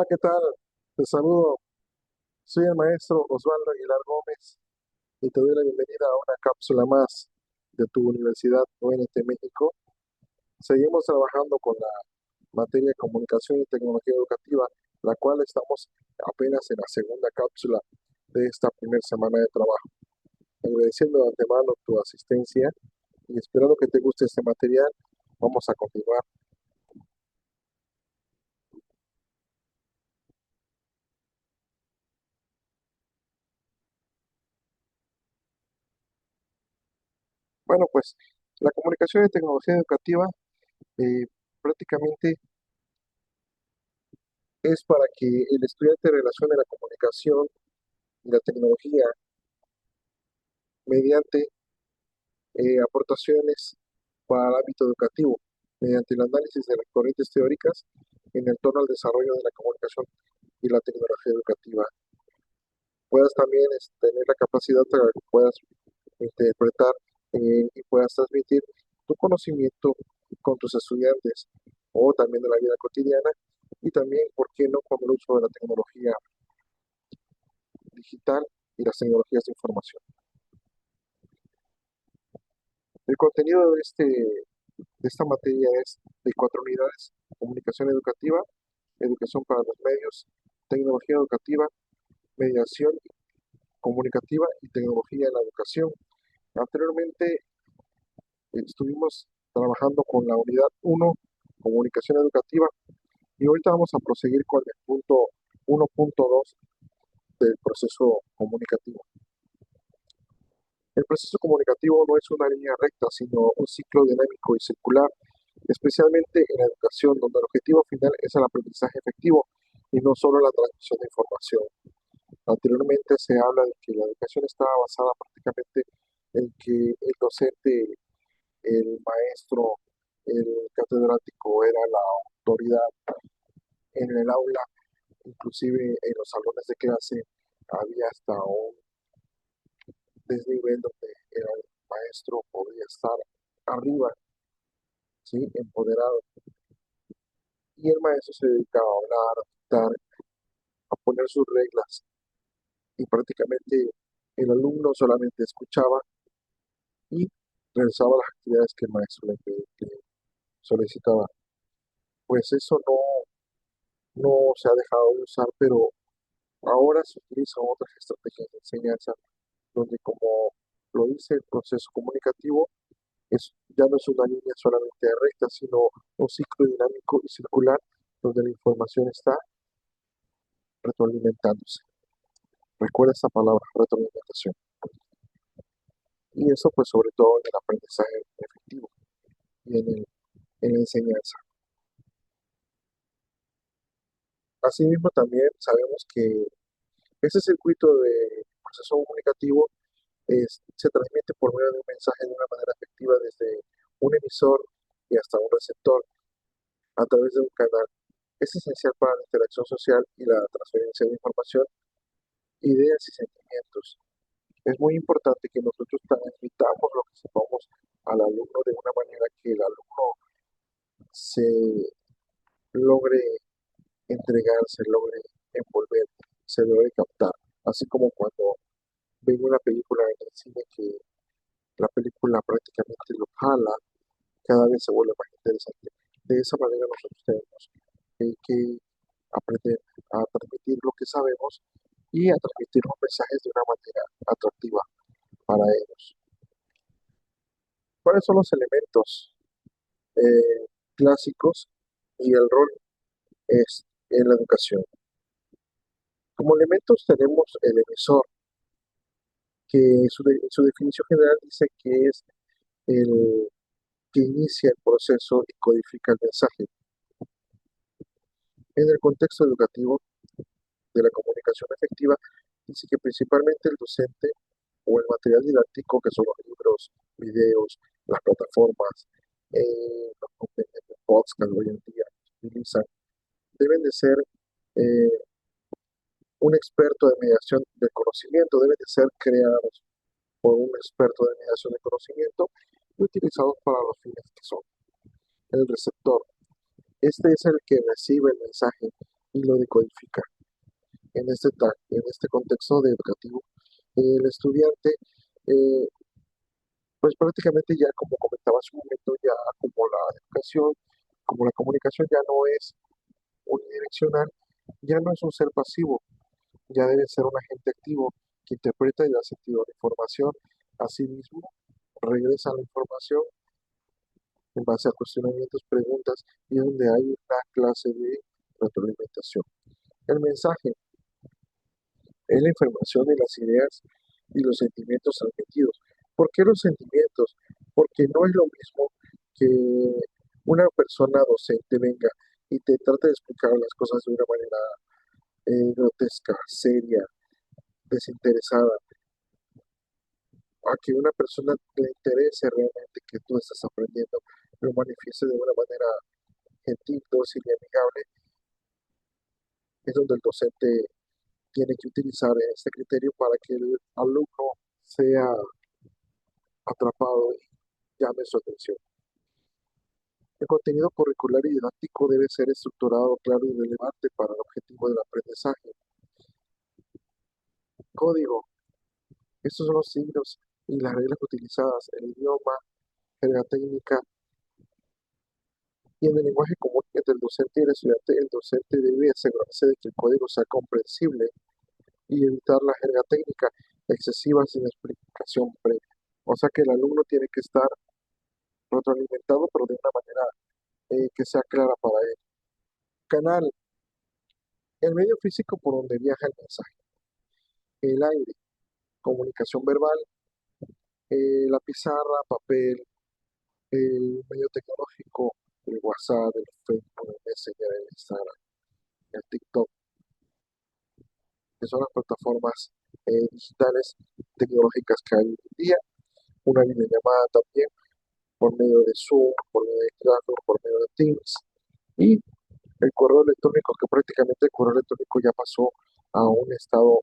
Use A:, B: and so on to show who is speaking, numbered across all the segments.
A: ¿Qué tal? Te saludo. Soy el maestro Osvaldo Aguilar Gómez y te doy la bienvenida a una cápsula más de tu Universidad UNT México. Seguimos trabajando con la materia de comunicación y tecnología educativa, la cual estamos apenas en la segunda cápsula de esta primera semana de trabajo. Agradeciendo de antemano tu asistencia y esperando que te guste este material, vamos a continuar. Bueno, pues la comunicación y tecnología educativa eh, prácticamente es para que el estudiante relacione la comunicación y la tecnología mediante aportaciones para el ámbito educativo, mediante el análisis de las corrientes teóricas en el torno al desarrollo de la comunicación y la tecnología educativa. Puedas también tener la capacidad para que puedas interpretar y puedas transmitir tu conocimiento con tus estudiantes o también de la vida cotidiana y también, ¿por qué no?, con el uso de la tecnología digital y las tecnologías de información. El contenido de esta materia es de 4 unidades: comunicación educativa, educación para los medios, tecnología educativa, mediación comunicativa y tecnología en la educación. Anteriormente estuvimos trabajando con la unidad 1, comunicación educativa, y ahorita vamos a proseguir con el punto 1.2 del proceso comunicativo. El proceso comunicativo no es una línea recta, sino un ciclo dinámico y circular, especialmente en la educación, donde el objetivo final es el aprendizaje efectivo y no solo la transmisión de información. Anteriormente se habla de que la educación estaba basada prácticamente en que el docente, el maestro, el catedrático era la autoridad en el aula, inclusive en los salones de clase había hasta un desnivel donde el maestro podía estar arriba, ¿sí?, empoderado, y el maestro se dedicaba a hablar, a dictar, a poner sus reglas, y prácticamente el alumno solamente escuchaba y realizaba las actividades que el maestro le solicitaba. Pues eso no se ha dejado de usar, pero ahora se utilizan otras estrategias de enseñanza, donde, como lo dice el proceso comunicativo, ya no es una línea solamente recta, sino un ciclo dinámico y circular, donde la información está retroalimentándose. Recuerda esta palabra, retroalimentación. Y eso, pues, sobre todo en el aprendizaje efectivo y en la enseñanza. Asimismo, también sabemos que ese circuito de proceso comunicativo se transmite por medio de un mensaje de una manera efectiva desde un emisor y hasta un receptor a través de un canal. Es esencial para la interacción social y la transferencia de información, ideas y sentimientos. Es muy importante que nosotros transmitamos lo que sepamos al alumno de una manera que el alumno se logre entregar, se logre envolver, se logre captar. Así como cuando ven una película en el cine, que la película prácticamente lo jala, cada vez se vuelve más interesante. De esa manera nosotros tenemos que aprender a transmitir lo que sabemos y a transmitir los mensajes de una manera atractiva para ellos. ¿Cuáles son los elementos clásicos y el rol es en la educación? Como elementos tenemos el emisor, que su definición general dice que es el que inicia el proceso y codifica el mensaje. En el contexto educativo de la comunicación efectiva, dice que principalmente el docente o el material didáctico, que son los libros, videos, las plataformas, los podcasts que hoy en día se utilizan, deben de ser eh, un experto de mediación del conocimiento, deben de ser creados por un experto de mediación de conocimiento y utilizados para los fines que son. El receptor, este es el que recibe el mensaje y lo decodifica. En este contexto de educativo, el estudiante, eh, pues prácticamente ya como comentaba hace un momento, ya como la educación, como la comunicación ya no es unidireccional, ya no es un ser pasivo, ya debe ser un agente activo que interpreta y da sentido a la información. Asimismo, regresa la información en base a cuestionamientos, preguntas y donde hay una clase de retroalimentación. El mensaje es la información y las ideas y los sentimientos transmitidos. ¿Por qué los sentimientos? Porque no es lo mismo que una persona docente venga y te trate de explicar las cosas de una manera grotesca, seria, desinteresada, a que una persona le interese realmente que tú estás aprendiendo, lo manifieste de una manera gentil, dócil y amigable, es donde el docente tiene que utilizar este criterio para que el alumno sea atrapado y llame su atención. El contenido curricular y didáctico debe ser estructurado, claro y relevante para el objetivo del aprendizaje. Código. Estos son los signos y las reglas utilizadas, el idioma, jerga técnica y en el lenguaje común entre el docente y el estudiante. El docente debe asegurarse de que el código sea comprensible y evitar la jerga técnica excesiva sin explicación previa. O sea que el alumno tiene que estar retroalimentado, pero de una manera que sea clara para él. Canal, el medio físico por donde viaja el mensaje. El aire, comunicación verbal, la pizarra, papel, el medio tecnológico, el WhatsApp, el Facebook, el Messenger, el Instagram, el TikTok, que son las plataformas digitales tecnológicas que hay hoy en día. Una videollamada también por medio de Zoom, por medio de Classroom, por medio de Teams. Y el correo electrónico, que prácticamente el correo electrónico ya pasó a un estado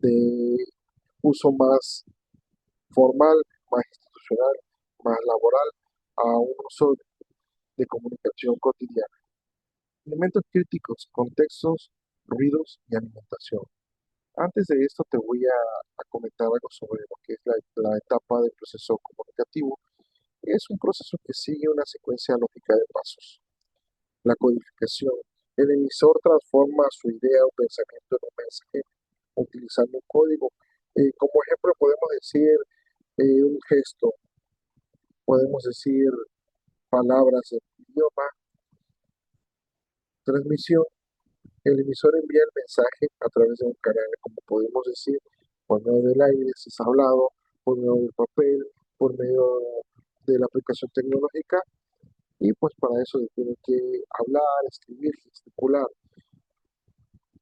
A: de uso más formal, más institucional, más laboral, a un uso de comunicación cotidiana. Elementos críticos, contextos, ruidos y alimentación. Antes de esto te voy a comentar algo sobre lo que es la etapa del proceso comunicativo. Es un proceso que sigue una secuencia lógica de pasos. La codificación. El emisor transforma su idea o pensamiento en un mensaje utilizando un código. Como ejemplo podemos decir un gesto, podemos decir palabras en idioma, transmisión. El emisor envía el mensaje a través de un canal, como podemos decir, por medio del aire, si es hablado, por medio del papel, por medio de la aplicación tecnológica, y pues para eso se tiene que hablar, escribir, gesticular.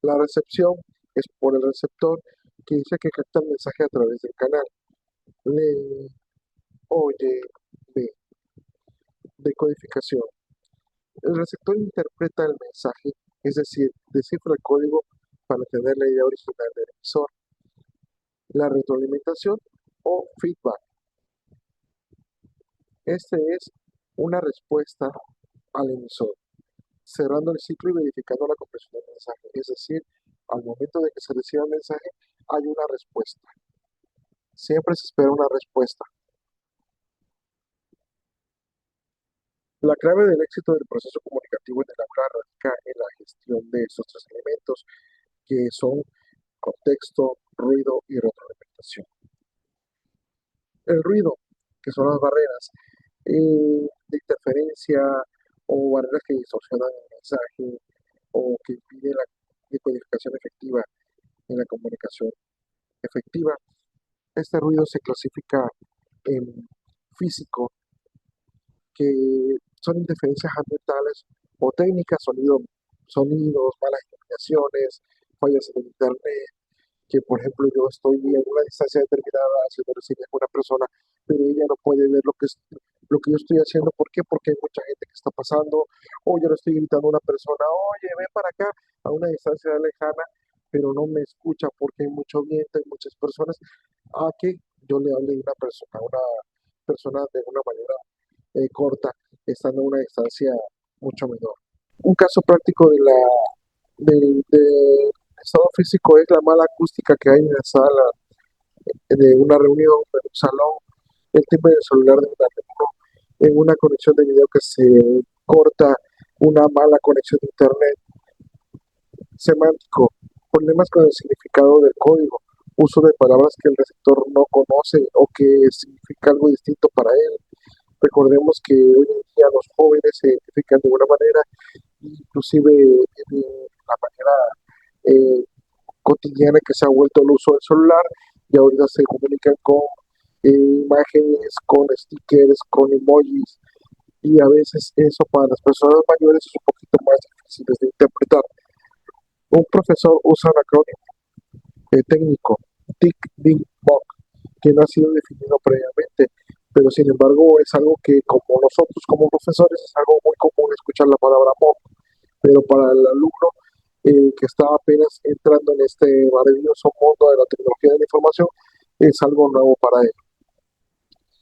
A: La recepción es por el receptor que dice que capta el mensaje a través del canal. Lee, oye, ve. Decodificación. El receptor interpreta el mensaje, es decir, descifra el código para tener la idea original del emisor. La retroalimentación o feedback. Este es una respuesta al emisor, cerrando el ciclo y verificando la comprensión del mensaje. Es decir, al momento de que se reciba el mensaje, hay una respuesta. Siempre se espera una respuesta. La clave del éxito del proceso comunicativo en el aula radica en la gestión de estos tres elementos, que son contexto, ruido y retroalimentación. El ruido, que son las barreras de interferencia o barreras que distorsionan el mensaje o que impiden la decodificación efectiva en la comunicación efectiva. Este ruido se clasifica en físico, que son interferencias ambientales o técnicas, sonidos, malas iluminaciones, fallas en el internet, que por ejemplo yo estoy en una distancia determinada haciendo reseñas con una persona, pero ella no puede ver lo que yo estoy haciendo. ¿Por qué? Porque hay mucha gente que está pasando, o yo le estoy gritando a una persona, oye, ven para acá, a una distancia lejana, pero no me escucha porque hay mucho viento, hay muchas personas, a que yo le hable a una persona de una manera corta, estando a una distancia mucho menor. Un caso práctico de la del estado físico es la mala acústica que hay en la sala de una reunión, en un salón, el tipo de celular de un alumno, en una conexión de video que se corta, una mala conexión de internet, semántico, problemas con el significado del código, uso de palabras que el receptor no conoce o que significa algo distinto para él. Recordemos que hoy en día los jóvenes se identifican de una manera, inclusive de la manera eh, cotidiana que se ha vuelto el uso del celular, y ahorita se comunican con imágenes, con stickers, con emojis, y a veces eso para las personas mayores es un poquito más difícil de interpretar. Un profesor usa un acrónimo técnico, TIC, BIC, BOC, que no ha sido definido previamente, pero sin embargo es algo que como nosotros como profesores es algo muy común escuchar la palabra MOOC, pero para el alumno que está apenas entrando en este maravilloso mundo de la tecnología de la información es algo nuevo para él.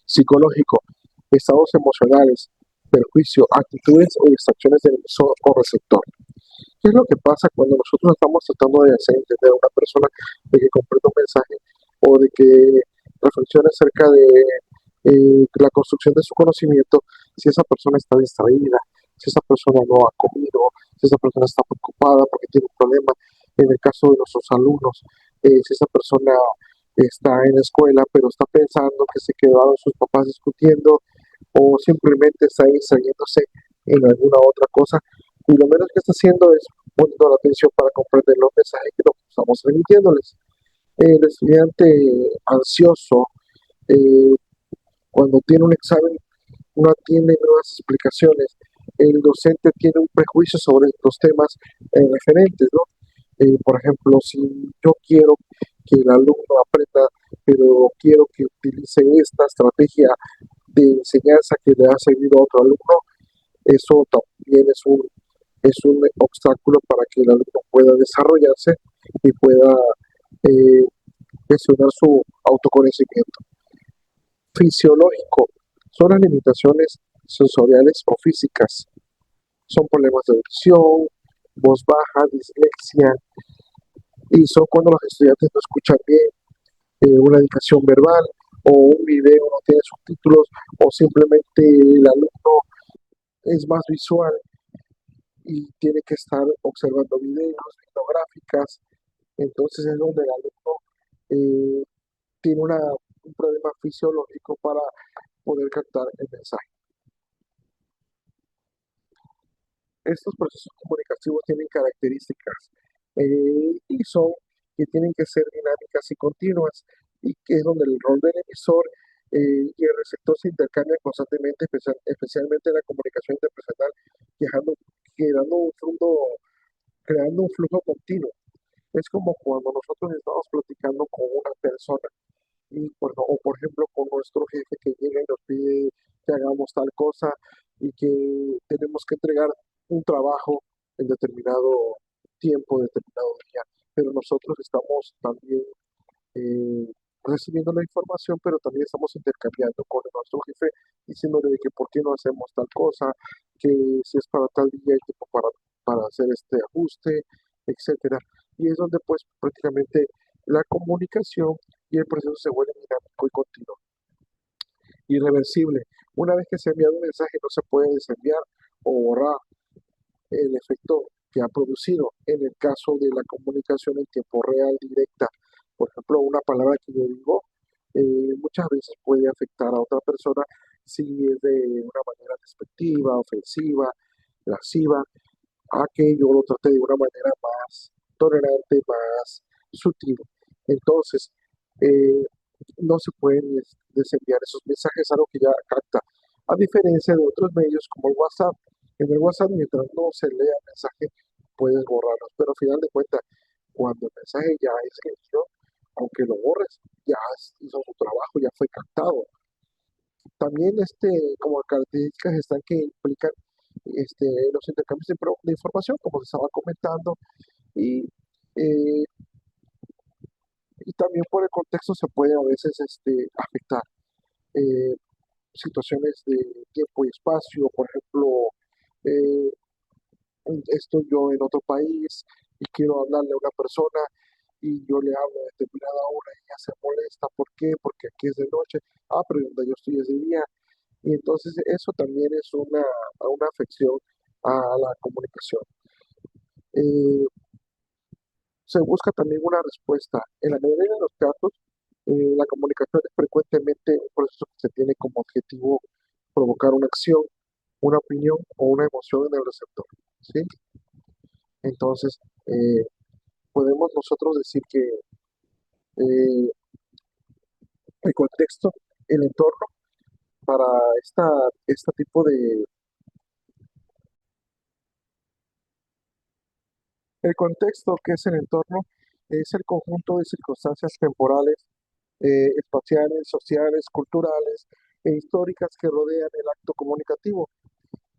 A: Psicológico, estados emocionales, perjuicio, actitudes o distracciones del emisor o receptor. ¿Qué es lo que pasa cuando nosotros estamos tratando de hacer entender a una persona de que comprenda un mensaje o de que reflexione acerca de la construcción de su conocimiento? Si esa persona está distraída, si esa persona no ha comido, si esa persona está preocupada porque tiene un problema, en el caso de nuestros alumnos, si esa persona está en la escuela pero está pensando que se quedaron sus papás discutiendo o simplemente está distrayéndose en alguna otra cosa, y lo menos que está haciendo es poniendo la atención para comprender los mensajes que estamos remitiéndoles. El estudiante ansioso, eh, cuando tiene un examen, no tiene nuevas explicaciones. El docente tiene un prejuicio sobre los temas referentes, ¿no? Por ejemplo, si yo quiero que el alumno aprenda, pero quiero que utilice esta estrategia de enseñanza que le ha servido a otro alumno, eso también es un obstáculo para que el alumno pueda desarrollarse y pueda eh, gestionar su autoconocimiento. Fisiológico, son las limitaciones sensoriales o físicas, son problemas de audición, voz baja, dislexia, y son cuando los estudiantes no escuchan bien, una indicación verbal o un video no tiene subtítulos o simplemente el alumno es más visual y tiene que estar observando videos, viendo gráficas. Entonces es donde el alumno eh, tiene un problema fisiológico para poder captar el mensaje. Estos procesos comunicativos tienen características y son que tienen que ser dinámicas y continuas, y que es donde el rol del emisor y el receptor se intercambian constantemente, especialmente en la comunicación interpersonal, quedando, quedando un flujo, creando un flujo continuo. Es como cuando nosotros estamos platicando con una persona y o por ejemplo con nuestro jefe que llega y nos pide que hagamos tal cosa y que tenemos que entregar un trabajo en determinado tiempo, determinado día, pero nosotros estamos también recibiendo la información, pero también estamos intercambiando con nuestro jefe, diciéndole de que por qué no hacemos tal cosa, que si es para tal día hay tiempo para hacer este ajuste, etcétera. Y es donde pues prácticamente la comunicación y el proceso se vuelve dinámico y continuo. Irreversible. Una vez que se ha enviado un mensaje no se puede desenviar o borrar el efecto que ha producido en el caso de la comunicación en tiempo real directa. Por ejemplo, una palabra que yo digo muchas veces puede afectar a otra persona si es de una manera despectiva, ofensiva, lasciva, a que yo lo trate de una manera más tolerante, más sutil. Entonces, eh, no se pueden desenviar esos mensajes, algo que ya capta. A diferencia de otros medios como el WhatsApp. En el WhatsApp, mientras no se lea el mensaje, puedes borrarlos, pero al final de cuentas, cuando el mensaje ya es leído, aunque lo borres, ya hizo su trabajo, ya fue captado. También como características están que implican los intercambios de información, como se estaba comentando, y, eh, y también por el contexto se puede a veces afectar eh, situaciones de tiempo y espacio. Por ejemplo, estoy yo en otro país y quiero hablarle a una persona y yo le hablo a determinada hora y ella se molesta. ¿Por qué? Porque aquí es de noche. Ah, pero donde yo estoy es de día. Y entonces eso también es una afección a la comunicación. Eh, Se busca también una respuesta. En la mayoría de los casos, la comunicación es frecuentemente un proceso que se tiene como objetivo provocar una acción, una opinión o una emoción en el receptor. ¿Sí? Entonces, podemos nosotros decir que eh, el contexto, el entorno para este tipo de... El contexto, que es el entorno, es el conjunto de circunstancias temporales, espaciales, sociales, culturales e históricas que rodean el acto comunicativo.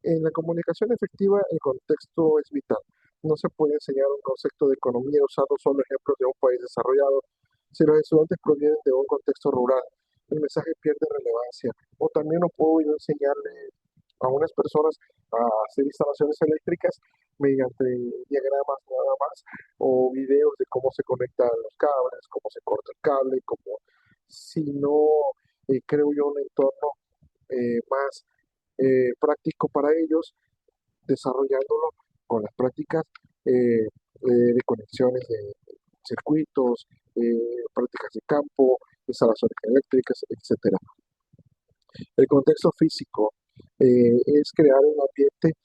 A: En la comunicación efectiva, el contexto es vital. No se puede enseñar un concepto de economía usando solo ejemplos de un país desarrollado. Si los estudiantes provienen de un contexto rural, el mensaje pierde relevancia. O también no puedo yo enseñarle a unas personas a hacer instalaciones eléctricas mediante diagramas nada más o videos de cómo se conectan los cables, cómo se corta el cable, cómo si no creo yo un entorno más práctico para ellos, desarrollándolo con las prácticas de conexiones de circuitos, prácticas de campo, instalaciones eléctricas, etcétera. El contexto físico es crear un ambiente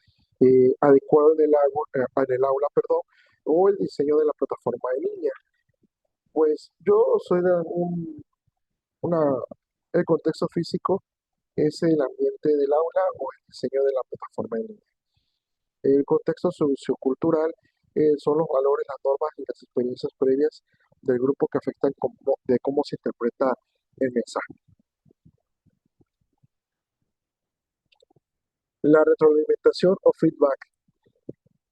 A: adecuado en el aula, perdón, o el diseño de la plataforma en línea. Pues yo soy de una, el contexto físico es el ambiente del aula o el diseño de la plataforma en línea. El contexto sociocultural son los valores, las normas y las experiencias previas del grupo que afectan de cómo se interpreta el mensaje. La retroalimentación o feedback.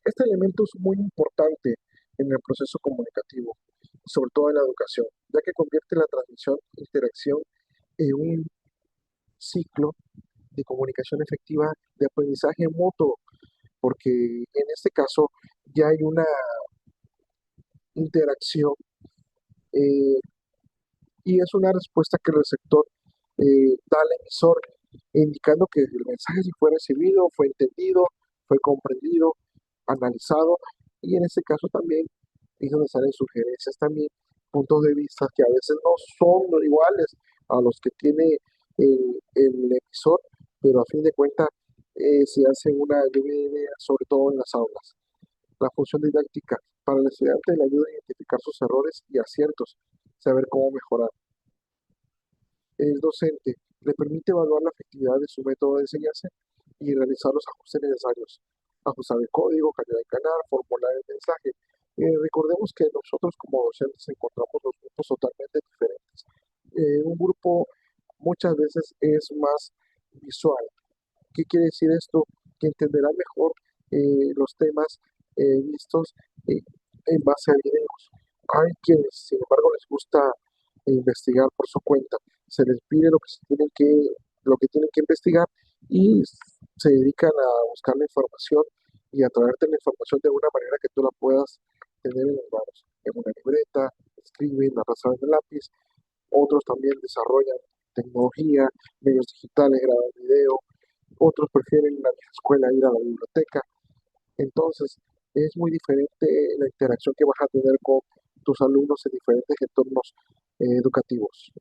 A: Este elemento es muy importante en el proceso comunicativo, sobre todo en la educación, ya que convierte la transmisión e interacción en un ciclo de comunicación efectiva de aprendizaje mutuo, porque en este caso ya hay una interacción eh, y es una respuesta que el receptor da al emisor, indicando que el mensaje sí fue recibido, fue entendido, fue comprendido, analizado, y en este caso también es donde salen sugerencias también, puntos de vista que a veces no son iguales a los que tiene el emisor, pero a fin de cuentas se hace una lluvia de ideas, sobre todo en las aulas. La función didáctica para el estudiante le ayuda a identificar sus errores y aciertos, saber cómo mejorar. El docente le permite evaluar la efectividad de su método de enseñanza y realizar los ajustes necesarios, ajustar el código, cambiar el canal, formular el mensaje. Recordemos que nosotros como docentes encontramos los grupos totalmente diferentes. Un grupo muchas veces es más visual. ¿Qué quiere decir esto? Que entenderá mejor los temas vistos eh, en base a videos. Hay quienes, sin embargo, les gusta investigar por su cuenta. Se les pide lo que tienen que investigar y se dedican a buscar la información y a traerte la información de una manera que tú la puedas tener en las manos, en una libreta, escriben, la pasan en el lápiz. Otros también desarrollan tecnología, medios digitales, graban video. Otros prefieren en la vieja escuela ir a la biblioteca. Entonces, es muy diferente la interacción que vas a tener con tus alumnos en diferentes entornos educativos.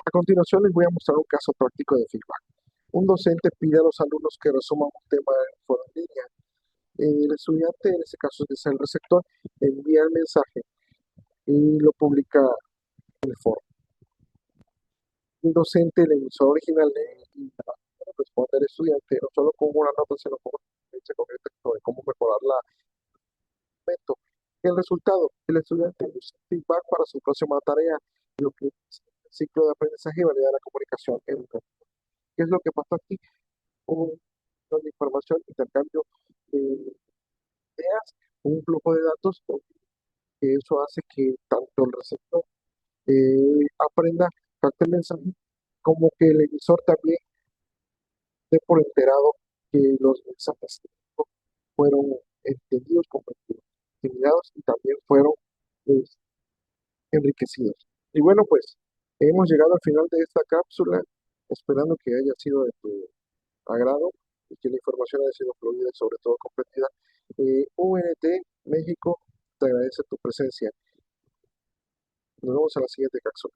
A: A continuación, les voy a mostrar un caso práctico de feedback. Un docente pide a los alumnos que resuman un tema en foro en línea. El estudiante, en este caso es el receptor, envía el mensaje y lo publica en el foro. El docente, el emisor original, y responde al estudiante no solo con una nota, sino con una experiencia concreta sobre cómo mejorar la momento. El resultado, el estudiante usa feedback para su próxima tarea, lo que es el ciclo de aprendizaje y valida la comunicación educativa. ¿Qué es lo que pasa aquí? Un de información, intercambio de ideas, un flujo de datos, que eso hace que tanto el receptor aprenda, capte el mensaje, como que el emisor también esté por enterado que los mensajes fueron entendidos, comprendidos, asimilados y también fueron pues, enriquecidos. Y bueno, pues hemos llegado al final de esta cápsula, esperando que haya sido de tu agrado y que la información haya sido fluida y sobre todo comprendida. UNT México te agradece tu presencia. Nos vemos en la siguiente cápsula.